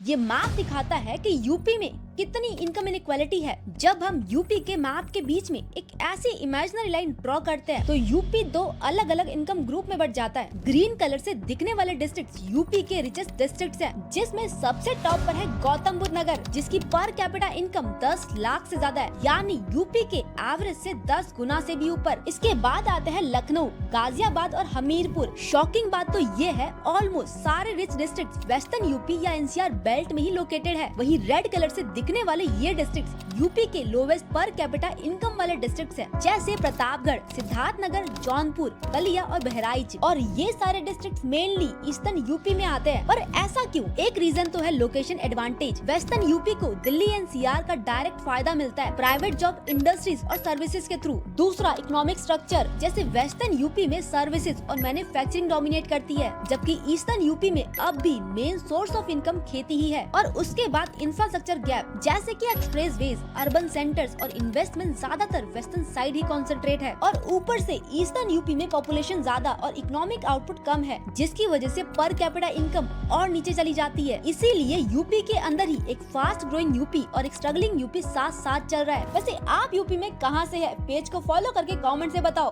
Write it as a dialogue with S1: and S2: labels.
S1: ये मैप दिखाता है कि यूपी में कितनी इनकम इनइक्वालिटी है। जब हम यूपी के मैप के बीच में एक ऐसी इमेजिनरी लाइन ड्रॉ करते हैं तो यूपी दो अलग अलग इनकम ग्रुप में बढ़ जाता है। ग्रीन कलर से दिखने वाले डिस्ट्रिक्ट यूपी के रिचेस्ट डिस्ट्रिक्ट हैं, जिसमें सबसे टॉप पर है गौतम बुद्ध नगर, जिसकी पर कैपिटा इनकम 10 लाख से ज्यादा है, यानी यूपी के एवरेज से 10 गुना से भी ऊपर। इसके बाद आते हैं लखनऊ, गाजियाबाद और हमीरपुर। शॉकिंग बात तो ये है, ऑलमोस्ट सारे रिच डिस्ट्रिक्ट वेस्टर्न यूपी या एनसीआर बेल्ट में ही लोकेटेड है। वही रेड कलर से दिखने वाले ये डिस्ट्रिक्ट यूपी के लोवेस्ट पर कैपिटा इनकम वाले डिस्ट्रिक्ट हैं, जैसे प्रतापगढ़, सिद्धार्थनगर, जौनपुर, बलिया और बहराइच। और ये सारे डिस्ट्रिक्ट मेनली ईस्टर्न यूपी में आते हैं। पर ऐसा क्यों? एक रीजन तो है लोकेशन एडवांटेज। वेस्टर्न यूपी को दिल्ली एनसीआर का डायरेक्ट फायदा मिलता है प्राइवेट जॉब, इंडस्ट्रीज और सर्विसेज के थ्रू। दूसरा इकोनॉमिक स्ट्रक्चर, जैसे वेस्टर्न यूपी में सर्विसेज और मैन्युफैक्चरिंग डोमिनेट करती है, जबकि ईस्टर्न यूपी में अब भी मेन सोर्स ऑफ इनकम खेती ही है। और उसके बाद इंफ्रास्ट्रक्चर गैप, जैसे कि एक्सप्रेसवेज, अर्बन सेंटर्स और इन्वेस्टमेंट ज्यादातर वेस्टर्न साइड ही कॉन्सेंट्रेट है। और ऊपर से ईस्टर्न यूपी में पॉपुलेशन ज्यादा और इकोनॉमिक आउटपुट कम है, जिसकी वजह से पर कैपिटा इनकम और नीचे चली जाती है। इसीलिए यूपी के अंदर ही एक फास्ट ग्रोइंग यूपी और एक स्ट्रगलिंग यूपी साथ साथ चल रहा है। वैसे आप यूपी में कहाँ से है? पेज को फॉलो करके कमेंट से बताओ।